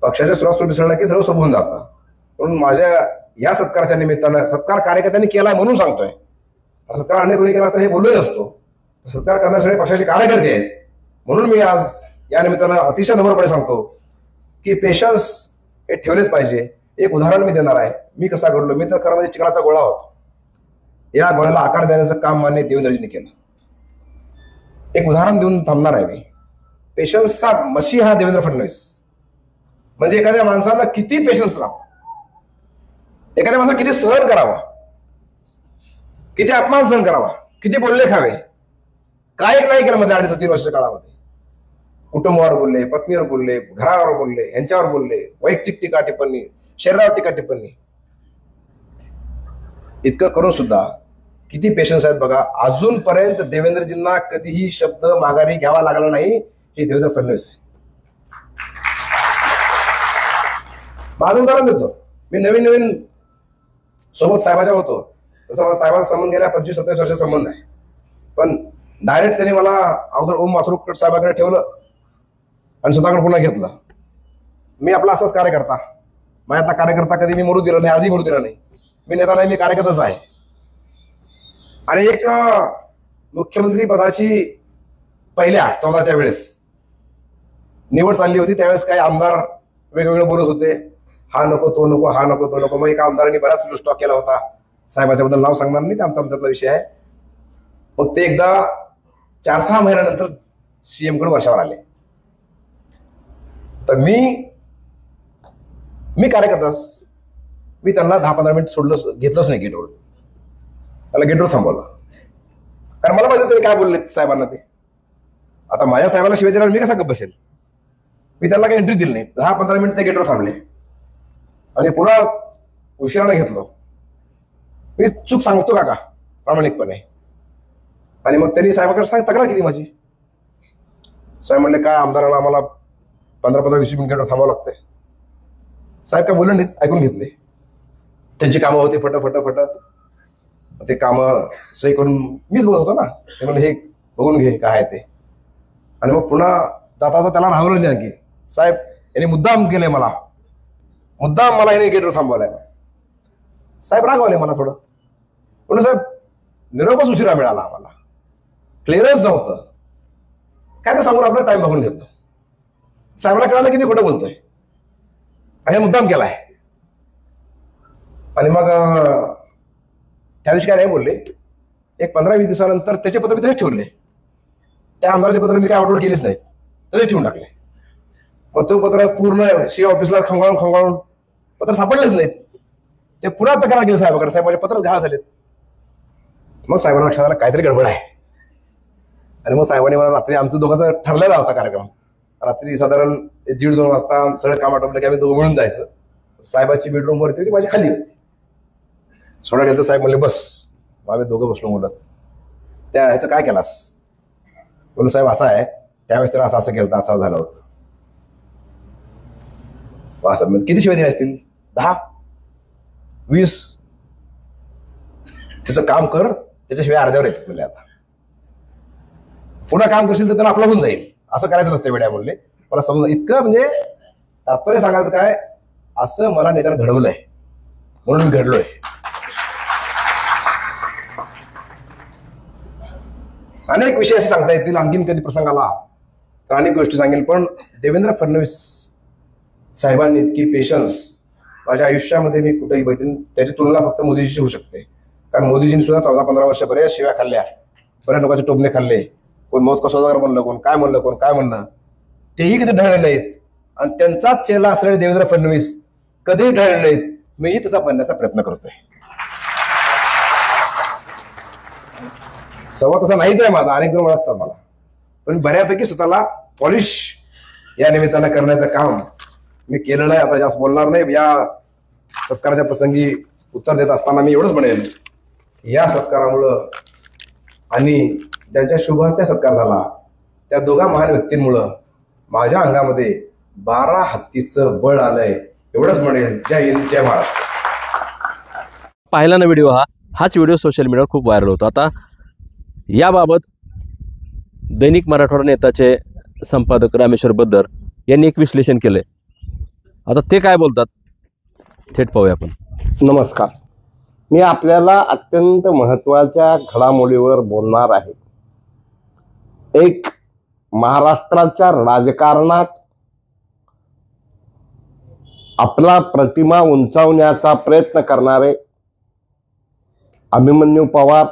पक्षाच्या सुरात सूर मिसळला की सर्व सोबून जातं. म्हणून माझ्या या सत्काराच्या निमित्तानं, सत्कार कार्यकर्त्यांनी केलाय म्हणून सांगतोय, सत्कार अन्य कोणी केला तर हे बोललो नसतो. सत्कार करणारे सगळे पक्षाचे कार्यकर्ते आहेत. म्हणून मी आज या निमित्तानं अतिशय नम्रपणे सांगतो की पेशन्स हे ठेवलेच पाहिजे. एक उदाहरण मी देणार आहे. मी कसा घडलो, मी तर खरं म्हणजे चिखलाचा गोळा होतो. या गोळ्याला आकार देण्याचं काम मान्य देवेंद्रजींनी केलं. एक उदाहरण देऊन थांबणार आहे मी. पेशन्सचा मशी हा देवेंद्र फडणवीस. म्हणजे एखाद्या माणसाला किती पेशन्स राहावं, एखाद्या माणसाला किती सहन करावा, किती अपमान सहन करावा, किती बोलले खावे, काय नाही केलं मध्ये 2.5-3 वर्ष काळामध्ये. कुटुंबावर बोलले, पत्नीवर बोलले, घरावर बोलले, यांच्यावर बोलले, वैयक्तिक टीका टिप्पणी, शरीरावर टीका टिप्पणी, इतकं करून सुद्धा किती पेशन्स आहेत बघा. अजूनपर्यंत देवेंद्रजींना कधीही शब्द माघारी घ्यावा लागला नाही. हे देवेंद्र फडणवीस आहे. माझं उदाहरण देतो. मी नवीन सोबत साहेबाच्या होतो, तसं मला साहेबांचा संबंध गेल्या 25-27 वर्षाचा संबंध आहे. पण डायरेक्ट त्यांनी मला अगोदर ओम माथुरकर साहेबांकडे ठेवलं आणि स्वतःकडे पुन्हा घेतलं. मी आपला असाच कार्यकर्ता, माझ्यातला कार्यकर्ता कधी मी मरू दिला नाही, आजही मरू दिला नाही. मी नेता नाही, मी कार्यकर्ताच आहे. आणि एक मुख्यमंत्री पदाची पहिल्या 14च्या वेळेस निवड चालली होती. त्यावेळेस काही आमदार वेगवेगळे बोलत होते, हा नको तो नको, हा नको तो नको. मग एका आमदारांनी बराच स्टॉक केला होता. साहेबाच्या बद्दल नाव सांगणार नाही, ते आमच्यातला विषय आहे. मग ते एकदा 4-6 महिन्यानंतर सीएम कडे वर्षावर आले. तर मी कार्यकर्ताच, मी त्यांना 10-15 मिनिट घेतलंच नाही गेटवर. त्याला गेटवर थांबवलं, कारण मला माहिती होतं काय बोलले साहेबांना ते. आता माझ्या साहेबांना शिवाय दिल्यावर मी कसा गप्प बसेल. मी त्यांना काही एंट्री दिली नाही. 10-15 मिनिट ते गेटवर थांबले आणि पुन्हा उशिराने घेतलो. मी चूक सांगतो काका प्रामाणिकपणे. आणि मग त्यांनी साहेबाकडे तक्रार केली माझी. साहेब म्हणले काय आमदाराला आम्हाला 15-20 मिनिट गेटवर थांबावं लागतंय. साहेब काय बोलले नाहीत, ऐकून घेतले. त्यांची कामं होती फट. ते कामं सही करून मीच बोलत होतो ना. ते म्हणले हे बघून घे काय आहे ते. आणि मग पुन्हा जाता त्याला राहवलं नाही आणखी. साहेब यांनी मुद्दाम केलंय, मुद्दाम मला याने गेटवर थांबवलाय. साहेब रागवले मला थोडं. म्हणून साहेब निरोपच उशिरा मिळाला आम्हाला, क्लिअरच नव्हतं. काय तर सांगून आपला टाइम बघून घेतलं. साहेबाला कळालं की मी खोटं बोलतोय आणि मुद्दाम केलाय. आणि मग त्या दिवशी काय नाही बोलले. एक 15-20 दिवसानंतर त्याचे पत्र मी तसेच ठेवले. त्या आमदाराचे पत्र मी काय अपलोड केलेच नाही, तसेच ठेवून टाकले. मग तो पत्र पूर्ण सी ऑफिसला खंगाळून पत्र सापडलेच नाहीत. ते पुन्हा तक्रार केली साहेबाकडे. साहेब माझे पत्र घाळ झालेत. मग साहेबांना लक्षात आलं काहीतरी गडबड आहे. आणि मग साहेबांनी मला रात्री, आमचं दोघांचा ठरलेला होता कार्यक्रम, रात्री साधारण 1:30-2 वाजता सगळं काम आटोपलं की आम्ही दोघं मिळून जायचं. साहेबाची बेडरूम वरती होती, माझी खाली होती. सोडा गेलं तर साहेब म्हणले बस. मग आम्ही दोघं बसलो मुलं. त्या ह्याचं काय केलास म्हणून. साहेब असा आहे, त्यावेळेस त्याला असं केलं, असं झालं होतं. असं किती शिवाय दिले असतील, 10-20. त्याचं काम कर, त्याच्याशिवाय अर्ध्यावर येतात म्हणले. आता पुन्हा काम करशील तर त्याला आपला होऊन जाईल. असं करायचं नसतं वेड्या म्हणले. मला समजा इतकं, म्हणजे तात्पर्य सांगायचं काय, असं मला नेत्यानं घडवलंय म्हणून मी घडलोय. अनेक विषय असे सांगता येतील, आणखीन कधी प्रसंग आला तर अनेक गोष्टी सांगेल. पण देवेंद्र फडणवीस साहेबांनी इतकी पेशन्स माझ्या आयुष्यामध्ये मी कुठेही बघितली. त्याची तुलना फक्त मोदीजीशी होऊ शकते. कारण मोदीजींनी सुद्धा 14-15 वर्ष बऱ्याच शिव्या खाल्ल्या, बऱ्याच लोकांचे टोपणे खाल्ले. कोण मौत का सौदागर म्हणलं, कोण काय म्हणलं, तेही कधी ढळले नाहीत. आणि त्यांचाच चेला असलेले देवेंद्र फडणवीस कधीही ढळले नाहीत. मीही तसा बनण्याचा प्रयत्न करतोय. स्वभाव तसा नाहीच आहे माझा, अनेक जण ओळखतात मला. पण बऱ्यापैकी स्वतःला पॉलिश या निमित्तानं करण्याचं काम मी केलेलं आहे. आता जास्त बोलणार नाही. या सत्काराच्या प्रसंगी उत्तर देत असताना मी एवढंच म्हणेन, या सत्कारामुळं आणि ज्यांच्या शुभार्थ्या सत्कार झाला त्या दोघा महान व्यक्तींमुळं माझ्या अंगामध्ये 12 हत्तीचं बळ आलंय. एवढंच म्हणेन. जय हिंद, जय महाराष्ट्र. पाहिला ना व्हिडिओ हाच व्हिडिओ सोशल मीडियावर खूप व्हायरल होतो. आता याबाबत दैनिक मराठवाडा नेताचे संपादक रामेश्वर बद्दर यांनी एक विश्लेषण केलंय. आता ते काय बोलतात थेट पाहूया आपण. नमस्कार. मी आपल्याला अत्यंत महत्त्वाच्या घडामोडीवर बोलणार आहे. एक महाराष्ट्राच्या राजकारणात आपला प्रतिमा उंचावण्याचा प्रयत्न करणारे अभिमन्यू पवार,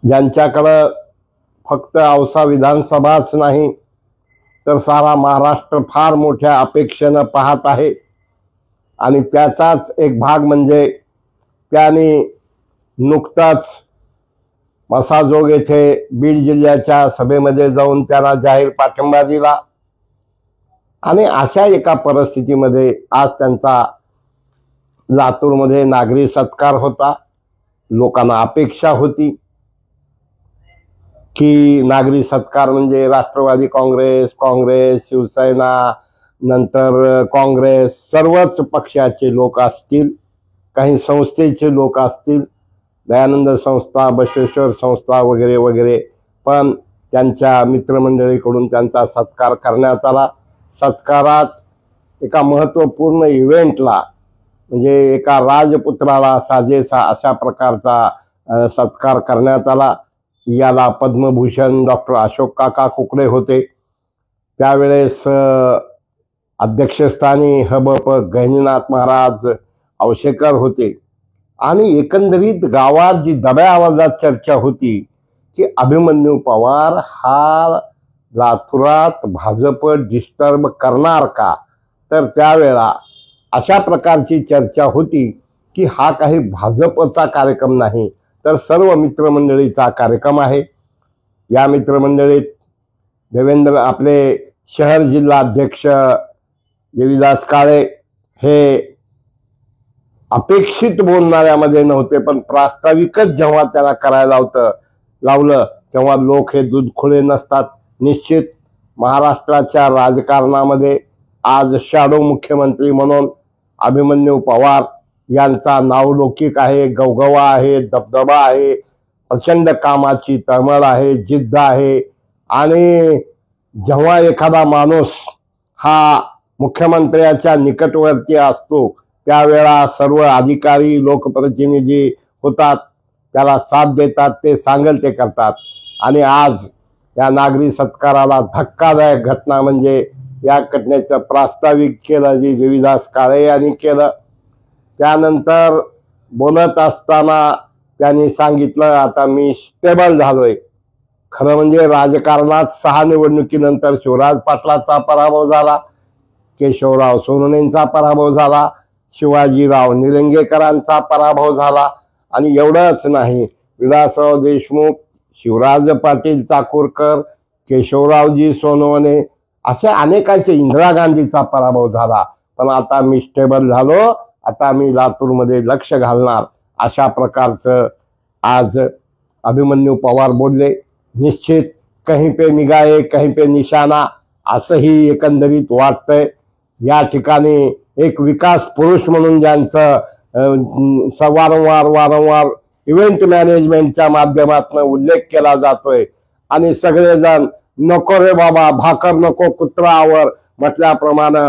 ज्यांच्याकडं फक्त औसा विधानसभाच नाही तर सारा महाराष्ट्र फार मोठ्या अपेक्षेनं पाहत आहे. आणि त्याचाच एक भाग म्हणजे त्यांनी नुकताच मसाजोग येथे बीड जिल्ह्याच्या सभेमध्ये जाऊन त्यांना जाहीर पाठिंबा दिला. आणि अशा एका परिस्थितीमध्ये आज त्यांचा लातूरमध्ये नागरी सत्कार होता. लोकांना अपेक्षा होती की नागरी सत्कार म्हणजे राष्ट्रवादी काँग्रेस, शिवसेना, नंतर काँग्रेस, सर्वच पक्षाचे लोक असतील, काही संस्थेचे लोक असतील, दयानंद संस्था, बसवेश्वर संस्था वगैरे वगैरे, पण त्यांच्या मित्रमंडळीकडून त्यांचा सत्कार करण्यात आला. सत्कारात एका महत्त्वपूर्ण इव्हेंटला म्हणजे एका राजपुत्राला साजेसा अशा प्रकारचा सत्कार करण्यात आला. याला पद्मभूषण डॉक्टर अशोक काका कुकडे होते. त्यावेळेस अध्यक्षस्थानी हबप गहिनीनाथ महाराज औशेकर होते. आणि एकंदरीत गावात जी दब्या आवाजात चर्चा होती की अभिमन्यू पवार हा लातूरात भाजप डिस्टर्ब करणार का, तर त्यावेळा अशा प्रकारची चर्चा होती की हा काही भाजपचा कार्यक्रम नाही तर सर्व मित्रमंडळीचा कार्यक्रम आहे. या मित्रमंडळीत देवेंद्र आपले शहर जिल्हा अध्यक्ष देवीदास काळे हे अपेक्षित बोलणाऱ्यामध्ये नव्हते, पण प्रास्ताविकच जेव्हा त्याला करायला लावलं तेव्हा लोक हे दूध खुळे नसतात. निश्चित महाराष्ट्राच्या राजकारणामध्ये आज शॅडो मुख्यमंत्री म्हणून अभिमन्यू पवार यांचा नावलौकिक आहे, गवगवा आहे, दबदबा आहे, प्रचंड कामाची तळमळ आहे, जिद्द आहे. आणि जेव्हा एखादा माणूस हा मुख्यमंत्र्याच्या निकटवर्ती असतो त्यावेळा सर्व अधिकारी लोकप्रतिनिधी होतात, त्याला साथ देतात, ते सांगेल ते करतात. आणि आज या नागरी सत्काराला धक्कादायक घटना म्हणजे या घटनेचं प्रास्ताविक केलं जे देवीदास काळे यांनी केलं. त्यानंतर बोलत असताना त्यांनी सांगितलं आता मी स्टेबल झालोय. खरं म्हणजे राजकारणात 6 निवडणुकीनंतर शिवराज पाटलाचा पराभव झाला, केशवराव सोनवणेंचा पराभव झाला, शिवाजीराव निलंगेकरांचा पराभव झाला. आणि एवढंच नाही, विलासराव देशमुख, शिवराज पाटील चाकूरकर, केशवरावजी सोनवणे अशा अनेकांचे, इंदिरा गांधीचा पराभव झाला. पण आता मी स्टेबल झालो, आता मी लातूरमध्ये लक्ष घालणार, अशा प्रकारचं आज अभिमन्यू पवार बोलले. निश्चित कहीं पे निगाहे कहीं पे निशाना असंही एकंदरीत वाटतंय. या ठिकाणी एक विकास पुरुष म्हणून ज्यांचं वारंवार इव्हेंट मॅनेजमेंटच्या माध्यमातून उल्लेख केला जातोय आणि सगळेजण नको रे बाबा भाकर नको कुत्रावर म्हटल्याप्रमाणे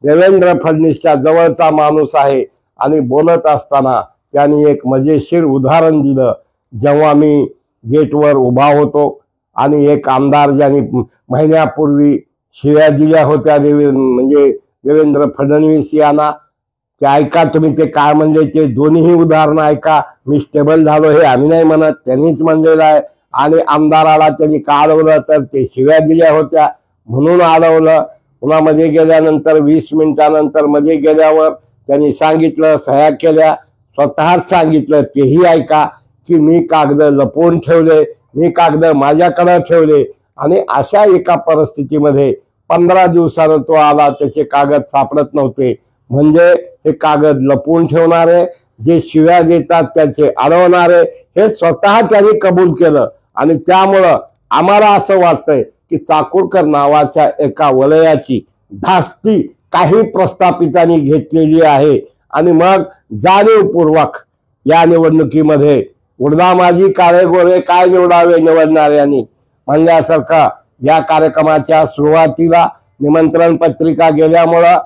देवेंद्र फडणवीसच्या जवळचा माणूस आहे. आणि बोलत असताना त्यांनी एक मजेशीर उदाहरण दिलं. जेव्हा मी गेटवर उभा होतो आणि एक आमदार ज्यांनी महिन्यापूर्वी शिव्या दिल्या होत्या म्हणजे देवेंद्र फडणवीस यांना, ते ऐका तुम्ही ते काय म्हणले ते दोन्हीही उदाहरणं ऐका. मी स्टेबल झालो हे आम्ही नाही म्हणत, त्यांनीच म्हणलेलं आहे. आणि आमदाराला त्यांनी का अडवलं तर ते शिव्या दिल्या होत्या म्हणून अडवलं. पुन्हा मध्ये गेल्यानंतर 20 मिनिटानंतर मध्ये गेल्यावर त्यांनी सांगितलं, सह्या केल्या, स्वतःच सांगितलं तेही ऐका की मी कागद लपवून ठेवले, मी कागद माझ्याकडे ठेवले. आणि अशा एका परिस्थितीमध्ये 15 दिवसानं तो आला, त्याचे कागद सापडत नव्हते. म्हणजे हे कागद लपवून ठेवणारे, जे शिव्या देतात त्याचे अडवणारे, हे स्वतः त्यांनी कबूल केलं. आणि त्यामुळं आम्हाला असं वाटतंय की चाकूरकर नावाच्या एका वलयाची धास्ती काही प्रस्थापितांनी घेतलेली आहे. आणि मग जाणीवपूर्वक या निवडणुकीमध्ये उडदा माझी काळे गोरे काय निवडावे निवडणाऱ्यांनी म्हणल्यासारखा या कार्यक्रमाच्या सुरुवातीला निमंत्रण पत्रिका गेल्यामुळं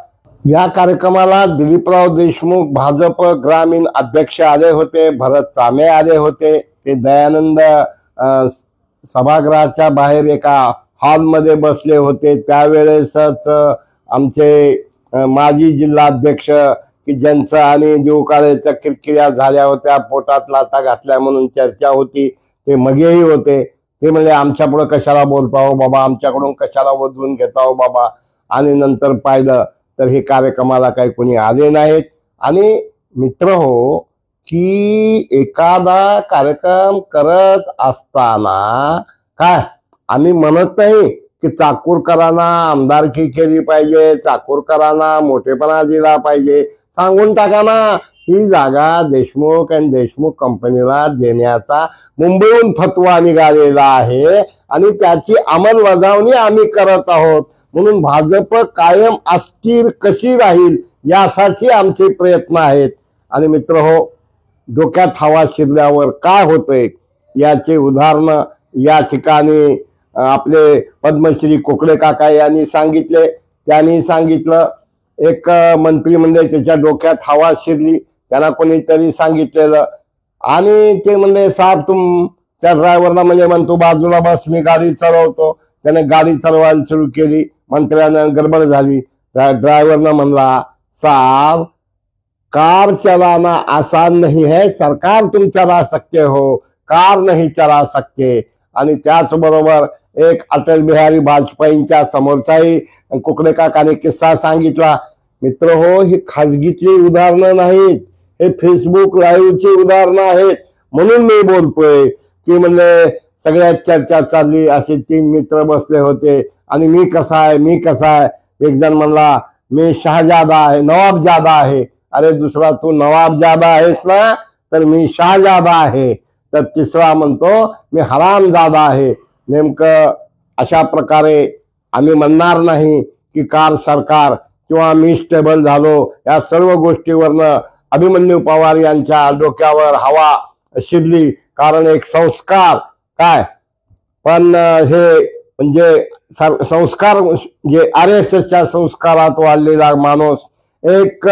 या कार्यक्रमाला दिलीपराव देशमुख भाजप ग्रामीण अध्यक्ष आले होते, भरत चामे आले होते, ते दयानंद सभागृहाच्या बाहेर एका हॉलमध्ये बसले होते। त्यावेळेसच आमचे माजी जिल्हाध्यक्ष की ज्यांचं आणि जीवकाळेच्या किरकिऱ्या झाल्या होत्या, पोटात लाथा घातल्या म्हणून चर्चा होती, ते मगेही होते। ते म्हणजे आमच्या पुढे कशाला बोलता हो बाबा, आमच्याकडून कशाला वजवून घेता हो बाबा। आणि नंतर पाहिलं तर हे कार्यक्रमाला काही कोणी आले नाहीत। आणि मित्र हो की एखादा कार्यक्रम करत असताना काय आम्ही म्हणत नाही की चाकूरकरांना आमदारकी केली पाहिजे, चाकूरकरांना मोठेपणा दिला पाहिजे, सांगून टाका ना ही जागा देशमुख आणि देशमुख कंपनीला देण्याचा मुंबईहून फतवा निघालेला आहे आणि त्याची अंमलबजावणी आम्ही करत आहोत। म्हणून भाजप कायम अस्थिर कशी राहील यासाठी आमचे प्रयत्न आहेत। आणि मित्र हो डोक्यात हवा शिरल्यावर काय होतंय याचे उदाहरण या ठिकाणी आपले पद्मश्री कोकडे काका यांनी सांगितले। त्यांनी सांगितलं एक मंत्री म्हणजे त्याच्या डोक्यात हवा शिरली, त्यांना कोणीतरी सांगितलेलं आणि ते म्हणजे साहेब त्या ड्रायव्हरला म्हणजे म्हणतो बाजूला बस मी गाडी चालवतो। त्याने गाडी चालवायला सुरू केली, मंत्र्यानं गडबड झाली, ड्रायव्हरनं म्हणला साहब कार चलाना आसान नहीं है, सरकार तुम चला सकते हो, कार नहीं चला सकते। आणि त्याचबरोबर एक अटल बिहारी वाजपेयींच्या समोरचाही कुकडे काकाने किस्सा सांगितला। मित्र हो ही खाजगीतली उदाहरणं नाहीत, हे फेसबुक लाईव्हची उदाहरणं आहेत। म्हणून मी बोलतोय की म्हणजे सगळ्यात चर्चा चालली, असे 3 मित्र बसले होते आणि मी कसा आहे, एक जण म्हणला मी शहजादा आहे, नवाबजादा आहे। अरे दुसरा तू नवाबजादा आहेस ना, तर मी शहजादा आहे। तर तिसरा म्हणतो मी हरामजादा आहे। नेमकं अशा प्रकारे आम्ही म्हणणार नाही की कार सरकार किंवा मी स्टेबल झालो, या सर्व गोष्टीवरनं अभिमन्यू पवार यांच्या डोक्यावर हवा शिरली। कारण एक संस्कार काय पण हे म्हणजे संस्कार जे RSSच्या संस्कारात वाढलेला माणूस, एक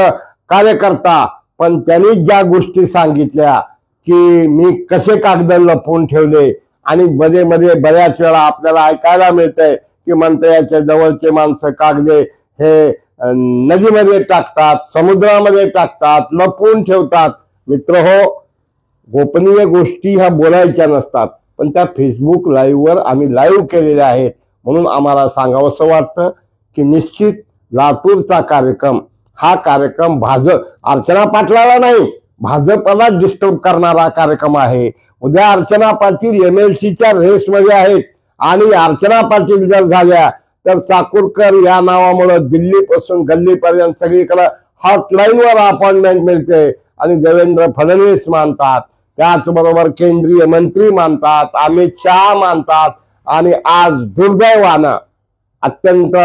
कार्यकर्ता, पण त्यांनी ज्या गोष्टी सांगितल्या की मी कसे कागद लपवून ठेवले आणि मध्ये मध्ये बऱ्याच वेळा आपल्याला ऐकायला मिळतंय की मंत्र्याच्या जवळचे माणसं कागदे हे नदीमध्ये टाकतात, समुद्रामध्ये टाकतात, लपवून ठेवतात। मित्र हो गोपनीय गोष्टी ह्या बोलायच्या नसतात, पण त्या फेसबुक लाईव्हवर आम्ही लाईव्ह केलेल्या आहेत। म्हणून आम्हाला सांगावंसं वाटतं की निश्चित लातूरचा कार्यक्रम हा कार्यक्रम अर्चना पाटलाला नाही, भाजपला डिस्टर्ब करणारा कार्यक्रम आहे। उद्या अर्चना पाटील MLCच्या रेसमध्ये आहेत आणि अर्चना पाटील जर झाल्या तर चाकूरकर या नावामुळे दिल्लीपासून गल्लीपर्यंत सगळीकडे हॉटलाईनवर अपॉइंटमेंट मिळते आणि देवेंद्र फडणवीस मानतात, त्याचबरोबर केंद्रीय मंत्री मानतात, अमित शहा मानतात। आणि आज दुर्दैवानं अत्यंत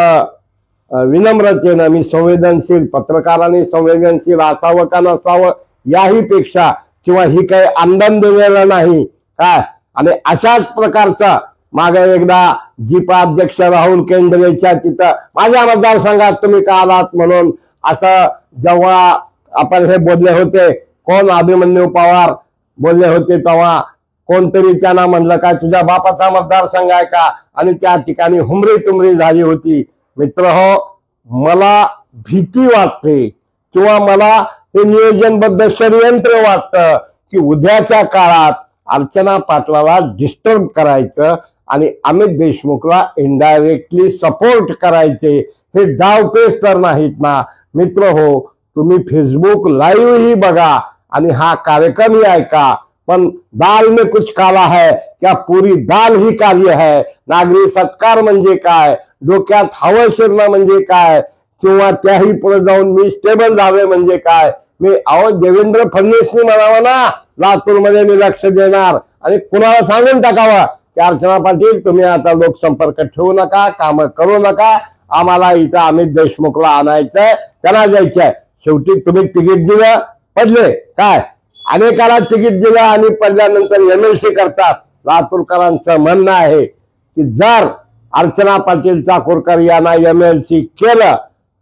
विनम्रतेनं मी संवेदनशील पत्रकारांनी संवेदनशील असावं का नसावं याही पेक्षा किंवा ही काही आंदन दिलेलं नाही काय। आणि अशाच प्रकारचा मागे एकदा जिपा अध्यक्ष राहुल केंद्रेच्या तिथं माझ्या मतदारसंघात तुम्ही का आलात म्हणून असं जेव्हा आपण हे बोलले होते, कोण अभिमन्यू पवार बोलले होते, तेव्हा कोणतरी त्यांना म्हणलं काय तुझ्या बापाचा मतदारसंघ आहे का, आणि त्या ठिकाणी हुमरी तुमरी झाली होती। मित्र हो मला भीती वाटते किंवा मला हे नियोजनबद्ध षडयंत्र वाटतं की उद्याच्या काळात अर्चना पाटलाला डिस्टर्ब करायचं आणि अमित देशमुखला इनडायरेक्टली सपोर्ट करायचे, हे डावपेच तर नाहीत ना। मित्र हो तुम्ही फेसबुक लाईव्ह ही बघा आणि हा कार्यक्रम ही ऐका, पण दाल में कुछ काला है क्या पूरी दाल ही काली है, नागरी सत्कार म्हणजे काय, डोक्यात हवं शिरणं म्हणजे काय, किंवा त्याही पुढे जाऊन मी स्टेबल झाले म्हणजे काय। मी देवेंद्र फडणवीसनी म्हणावं ना लातूरमध्ये मी लक्ष देणार आणि कुणाला सांगून टाकावं की अर्चना पाटील तुम्ही आता लोकसंपर्क ठेवू नका, काम करू नका, आम्हाला इथं अमित देशमुखला आणायचंय, त्यांना द्यायचंय। शेवटी तुम्ही तिकीट दिलं पडले काय, अनेकाला तिकीट दिलं आणि पडल्यानंतर MLC करतात. लातूरकरांचं म्हणणं आहे की जर अर्चना पाटील चाकूरकर यांना MLC केलं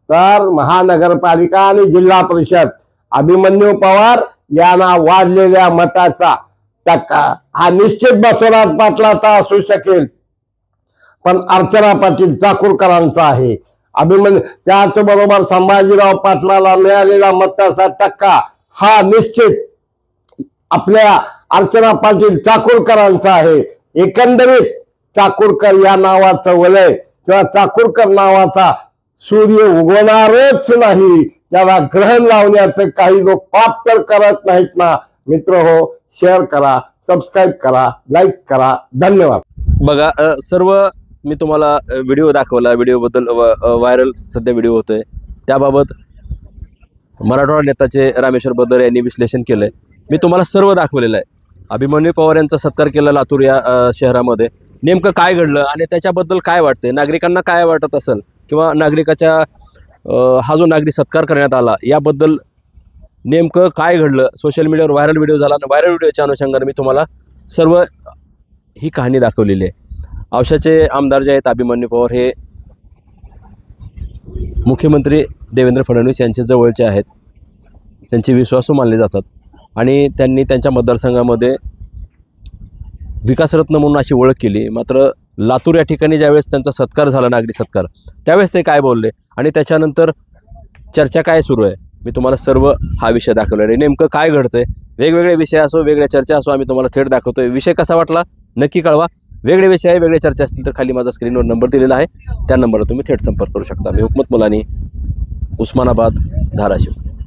तर महानगरपालिका आणि जिल्हा परिषद अभिमन्यू पवार यांना वाढलेल्या मताचा टक्का हा निश्चित बसवराज पाटलाचा असू शकेल, पण अर्चना पाटील चाकूरकरांचा आहे. त्याचबरोबर संभाजीराव पाटलाला मिळालेला मताचा टक्का हा निश्चित आपल्या अर्चना पाटील चाकूरकरांचा आहे. एकंदरीत चाकूरकर या नावाचं वलय किंवा चाकूरकर नावाचा सूर्य उगवणारच नाही, त्याला ग्रहण लावण्याचं काही लोक पाप तर करत नाहीत ना. मित्र हो, शेअर करा, सबस्क्राईब करा, लाईक करा. धन्यवाद. बघा सर्व मी तुम्हाला व्हिडिओ दाखवला, व्हिडिओबद्दल व्हायरल सध्या व्हिडिओ होतोय त्याबाबत मराठवाडा नेताचे रामेश्वर बदर यांनी विश्लेषण केलंय. मी तुम्हाला सर्व दाखवलेलं आहे. अभिमन्यू पवार यांचा सत्कार केला लातूर या शहरामध्ये. नेमकं काय घडलं आणि त्याच्याबद्दल काय वाटतंय, नागरिकांना काय वाटत असेल किंवा नागरिकाच्या हा जो नागरिक सत्कार करण्यात आला याबद्दल नेमकं काय घडलं, सोशल मीडियावर व्हायरल व्हिडिओ झाला आणि व्हायरल व्हिडिओच्या अनुषंगाने मी तुम्हाला सर्व ही कहाणी दाखवलेली आहे. औशाचे आमदार जे आहेत अभिमन्यू पवार हे मुख्यमंत्री देवेंद्र फडणवीस यांचे जवळचे आहेत, त्यांचे विश्वासू मानले जातात आणि त्यांनी त्यांच्या मतदारसंघामध्ये विकासरत्न म्हणून अशी ओळख केली. मात्र लातूर या ठिकाणी ज्यावेळेस त्यांचा सत्कार झाला, नागरी सत्कार, त्यावेळेस ते काय बोलले आणि त्याच्यानंतर चर्चा काय सुरू आहे मी तुम्हाला सर्व हा विषय दाखवलेला आहे. नेमकं काय घडतंय, वेगवेगळे विषय असो, वेगळ्या चर्चा असो, आम्ही तुम्हाला थेट दाखवतोय. विषय कसा वाटला नक्की कळवा. वेगळे विषय आहे, वेगळे चर्चा असतील तर खाली माझा स्क्रीनवर नंबर दिलेला आहे, त्या नंबरवर तुम्ही थेट संपर्क करू शकता. मी हुकमत मुलानी, उस्मानाबाद, धाराशिव.